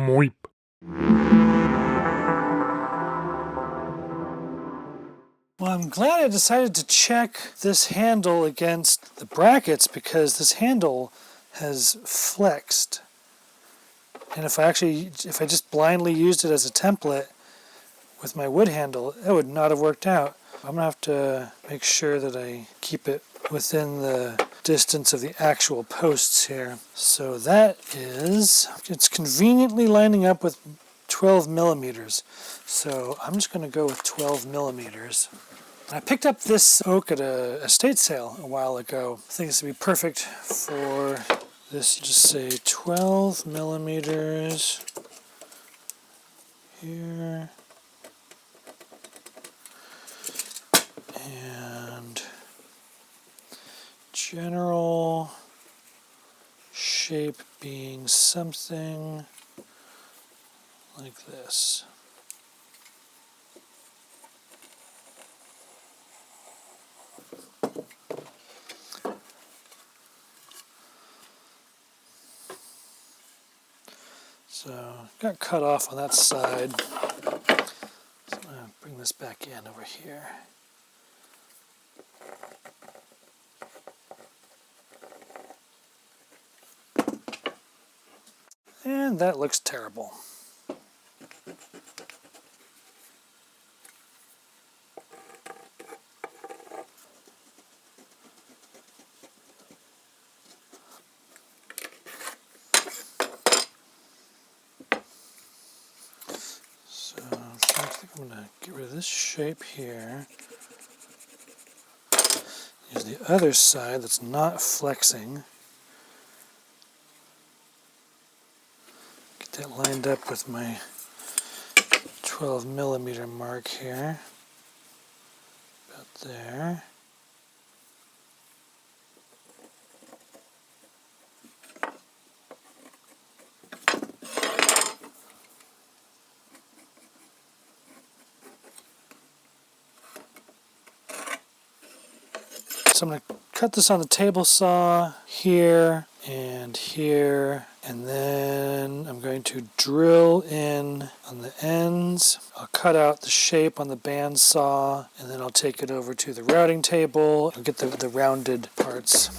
Moip. Well, I'm glad I decided to check this handle against the brackets because this handle has flexed. And if I just blindly used it as a template with my wood handle, it would not have worked out. I'm gonna have to make sure that I keep it within the distance of the actual posts here. So it's conveniently lining up with 12 millimeters. So I'm just gonna go with 12 millimeters. I picked up this oak at a estate sale a while ago. I think this would be perfect for this. Just say 12 millimeters here. And general shape being something like this. So got cut off on that side. So I'm going to bring this back in over here. And that looks terrible. So I think I'm going to get rid of this shape here. Use the other side that's not flexing. Get that lined up with my 12 millimeter mark here. About there. So I'm going to cut this on the table saw here, and then I'm going to drill in on the ends. I'll cut out the shape on the band saw, and then I'll take it over to the routing table. I'll get the rounded parts.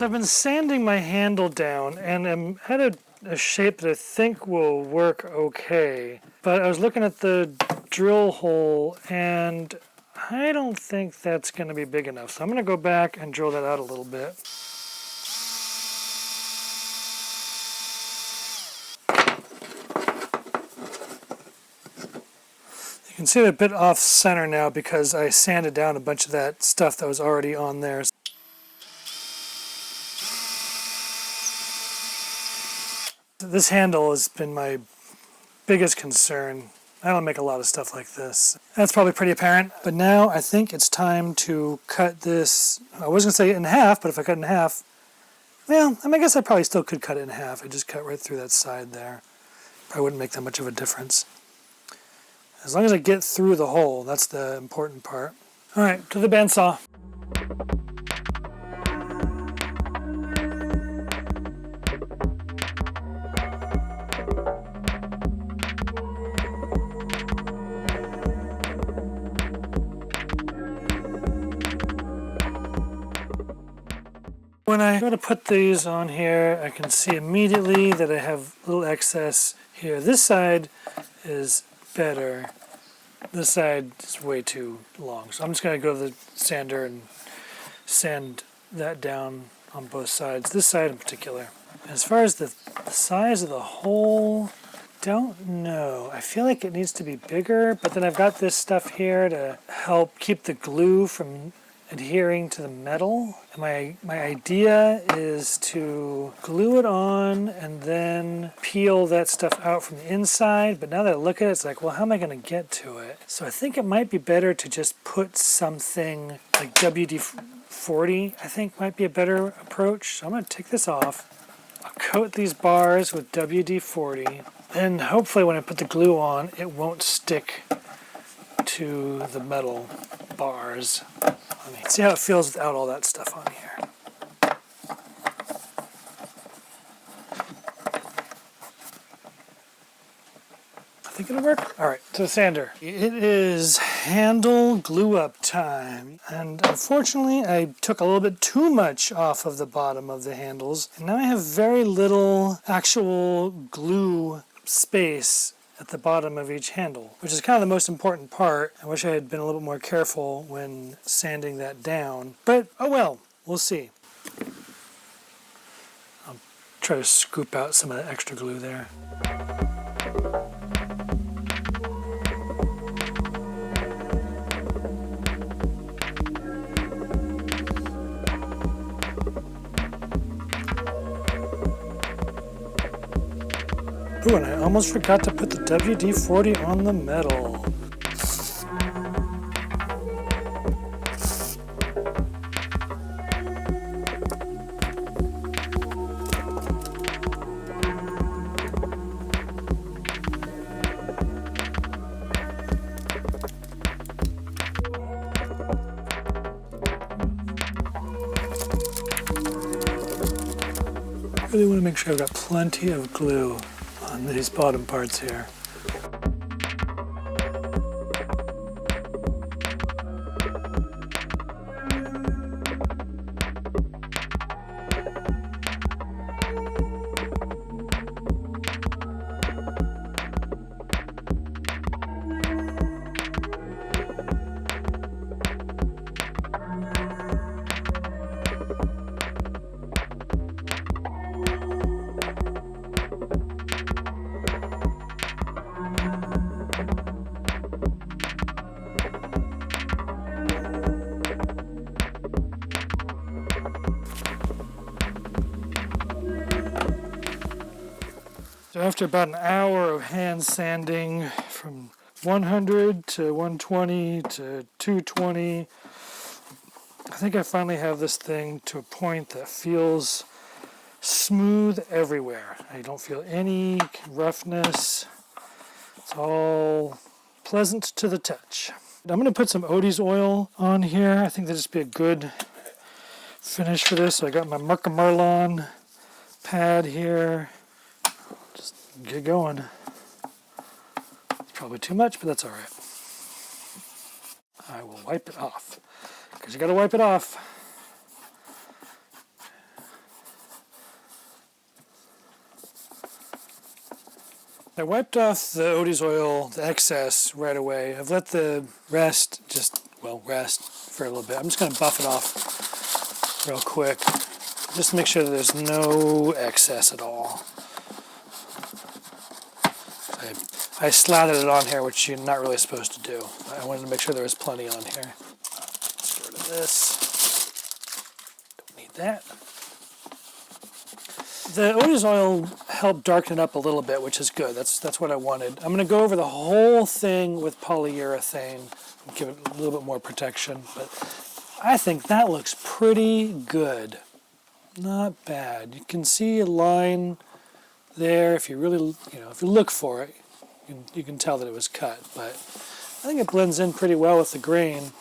I've been sanding my handle down, and I'm at a shape that I think will work okay. But I was looking at the drill hole, and I don't think that's going to be big enough. So I'm going to go back and drill that out a little bit. You can see it a bit off center now because I sanded down a bunch of that stuff that was already on there. This handle has been my biggest concern. I don't make a lot of stuff like this. That's probably pretty apparent. But now I think it's time to cut this. I was going to say in half, but if I cut it in half, well, I guess I probably still could cut it in half. I just cut right through that side there. Probably wouldn't make that much of a difference. As long as I get through the hole, that's the important part. All right, to the bandsaw. When I go to put these on here, I can see immediately that I have a little excess here. This side is better. This side is way too long. So I'm just going to go to the sander and sand that down on both sides. This side in particular. As far as the size of the hole, don't know. I feel like it needs to be bigger, but then I've got this stuff here to help keep the glue from adhering to the metal. And my idea is to glue it on and then peel that stuff out from the inside. But now that I look at it, it's like, well, how am I going to get to it? So I think it might be better to just put something like WD-40, I think might be a better approach. So I'm going to take this off. I'll coat these bars with WD-40. And hopefully when I put the glue on, it won't stick to the metal bars. Let me see how it feels without all that stuff on here. I think it'll work. All right, to the sander. It is handle glue up time. And unfortunately, I took a little bit too much off of the bottom of the handles. And now I have very little actual glue space at the bottom of each handle, which is kind of the most important part. I wish I had been a little bit more careful when sanding that down, but oh well, we'll see. I'll try to scoop out some of that extra glue there. Ooh, and I almost forgot to put the WD-40 on the metal. I really want to make sure I've got plenty of glue on these bottom parts here. So after about an hour of hand sanding from 100 to 120 to 220, I think I finally have this thing to a point that feels smooth everywhere. I don't feel any roughness. It's all pleasant to the touch. I'm going to put some Odie's oil on here. I think that'll just be a good finish for this. So I got my Merlon pad here. Just get going. It's probably too much, but that's all right. I will wipe it off, because you got to wipe it off. I wiped off the Odie's oil, the excess, right away. I've let the rest rest for a little bit. I'm just going to buff it off real quick. Just to make sure that there's no excess at all. I slathered it on here, which you're not really supposed to do. I wanted to make sure there was plenty on here. Let's get rid of this. Don't need that. The Odie's oil helped darken it up a little bit, which is good. That's what I wanted. I'm going to go over the whole thing with polyurethane and give it a little bit more protection. But I think that looks pretty good. Not bad. You can see a line there if you really, if you look for it. You can tell that it was cut, but I think it blends in pretty well with the grain.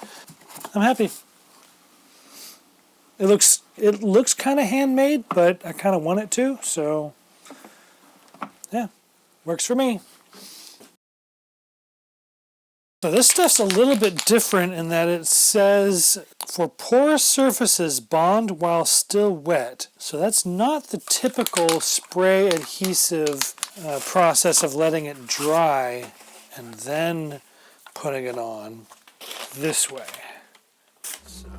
I'm happy. It looks kind of handmade, but I kind of want it to, so yeah, works for me. So this stuff's a little bit different in that it says, for porous surfaces, bond while still wet. So that's not the typical spray adhesive process of letting it dry and then putting it on this way. So.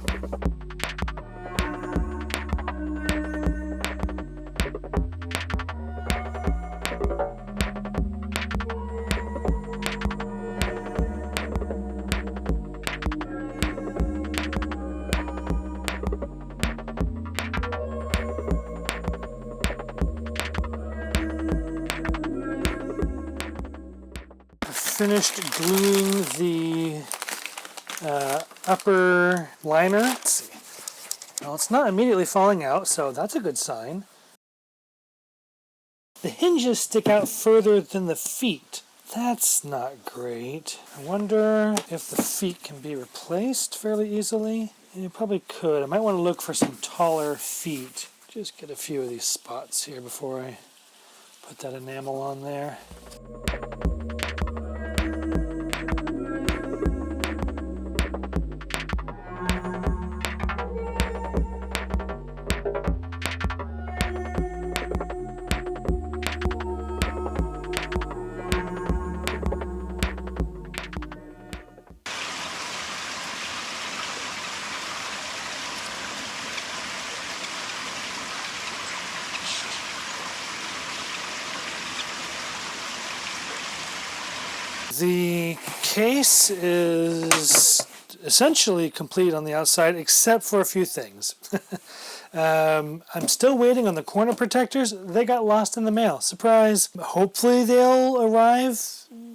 Finished gluing the upper liner. Let's see. Well, it's not immediately falling out, so that's a good sign. The hinges stick out further than the feet. That's not great. I wonder if the feet can be replaced fairly easily. You probably could. I might want to look for some taller feet. Just get a few of these spots here before I put that enamel on there. The case is essentially complete on the outside, except for a few things. I'm still waiting on the corner protectors. They got lost in the mail. Surprise. Hopefully they'll arrive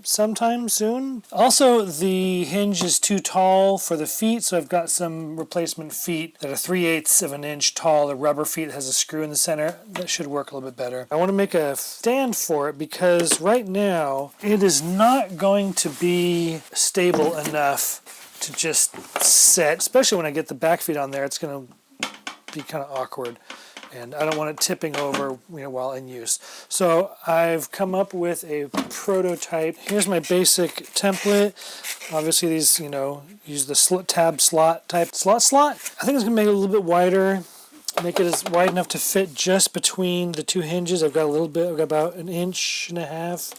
sometime soon. Also, the hinge is too tall for the feet, so I've got some replacement feet that are 3/8 of an inch tall. The rubber feet has a screw in the center. That should work a little bit better. I want to make a stand for it because right now it is not going to be stable enough to just set, especially when I get the back feet on there. It's going to be kind of awkward, and I don't want it tipping over while in use. So I've come up with a prototype. Here's my basic template. Obviously these, use the tab slot type slot. I think it's gonna make it a little bit wider, make it as wide enough to fit just between the two hinges. I've got about 1.5 inches.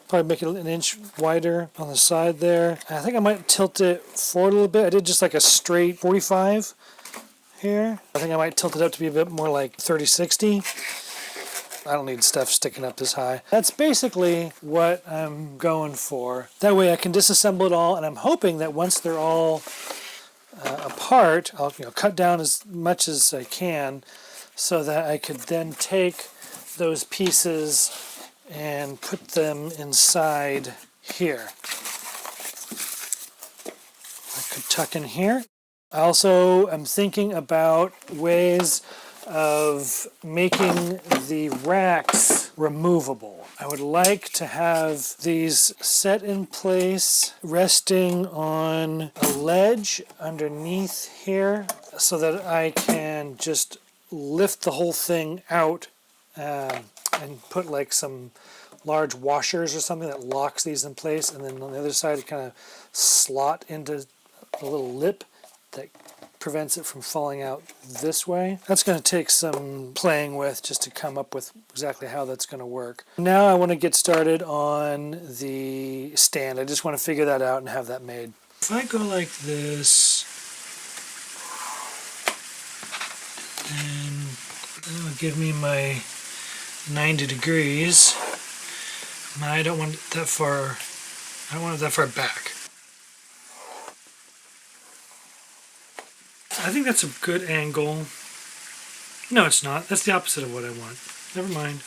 Probably make it 1 inch wider on the side there. I think I might tilt it forward a little bit. I did just like a straight 45 here. I think I might tilt it up to be a bit more like 30-60. I don't need stuff sticking up this high. That's basically what I'm going for. That way I can disassemble it all, and I'm hoping that once they're all apart, I'll cut down as much as I can so that I could then take those pieces and put them inside here. I could tuck in here. I also am thinking about ways of making the racks removable. I would like to have these set in place, resting on a ledge underneath here so that I can just lift the whole thing out and put like some large washers or something that locks these in place, and then on the other side kind of slot into a little lip that prevents it from falling out this way. That's going to take some playing with just to come up with exactly how that's going to work. Now I want to get started on the stand. I just want to figure that out and have that made. If I go like this, and that'll give me my 90 degrees. I don't want it that far. I don't want it that far back. I think that's a good angle. No, it's not. That's the opposite of what I want. Never mind.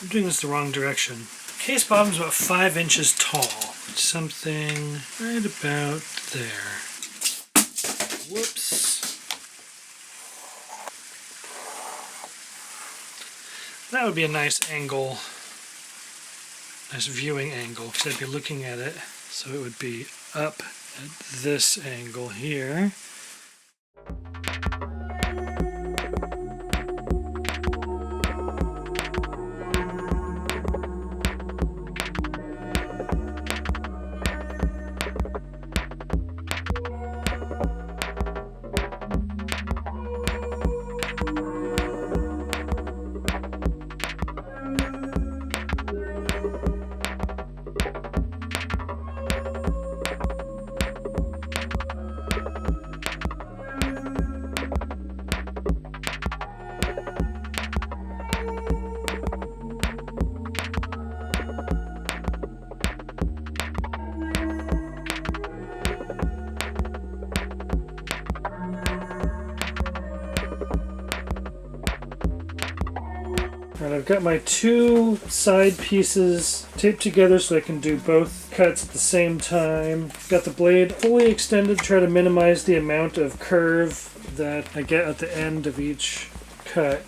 I'm doing this the wrong direction. Case bottom's about 5 inches tall. Something right about there. Whoops. That would be a nice angle. Nice viewing angle, because I'd be looking at it, so it would be up at this angle here. And I've got my 2 side pieces taped together so I can do both cuts at the same time. Got the blade fully extended, try to minimize the amount of curve that I get at the end of each cut.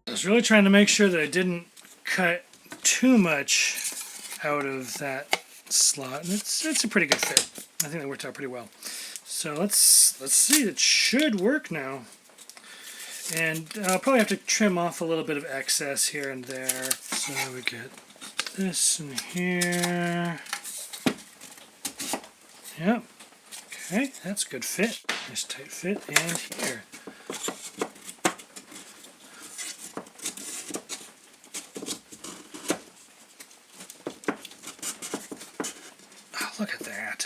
I was really trying to make sure that I didn't cut too much out of that slot, and it's a pretty good fit. I think that worked out pretty well. So let's see. It should work now, and I'll probably have to trim off a little bit of excess here and there. So we get this in here. Yep. Okay, that's a good fit. Nice tight fit, and here. Look at that.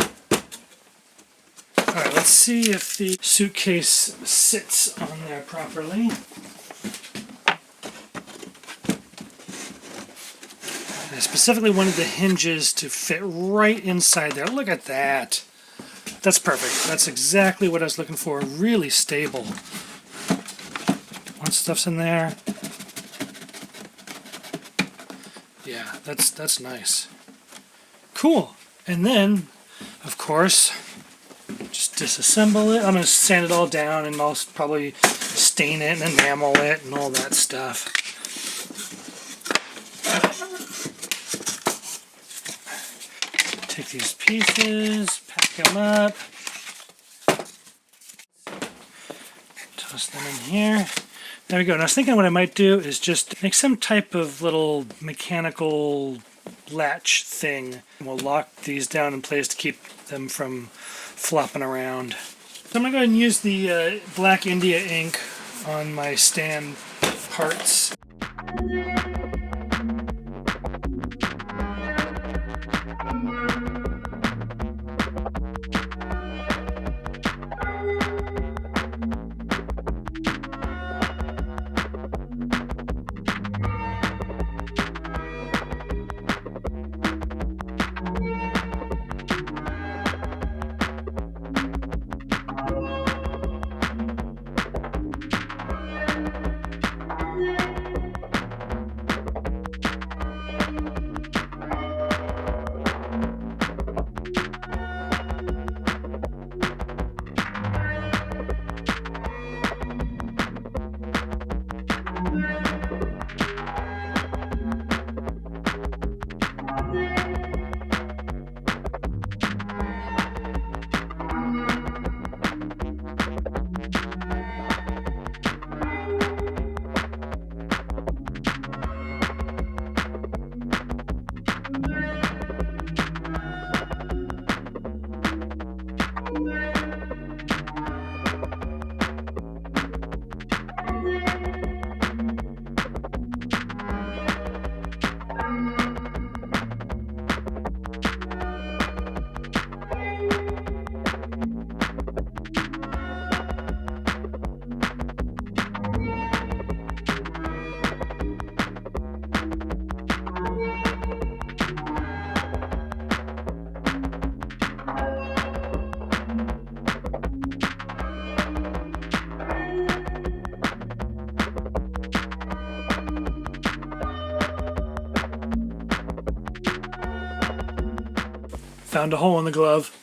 Alright, let's see if the suitcase sits on there properly. I specifically wanted the hinges to fit right inside there. Look at that. That's perfect. That's exactly what I was looking for. Really stable. Once stuff's in there. Yeah, that's nice. Cool. And then, of course, just disassemble it. I'm going to sand it all down and I'll probably stain it and enamel it and all that stuff. Take these pieces, pack them up, toss them in here. There we go. And I was thinking what I might do is just make some type of little mechanical latch thing. We'll lock these down in place to keep them from flopping around. So I'm going to go ahead and use the Black India ink on my stand parts. Found a hole in the glove.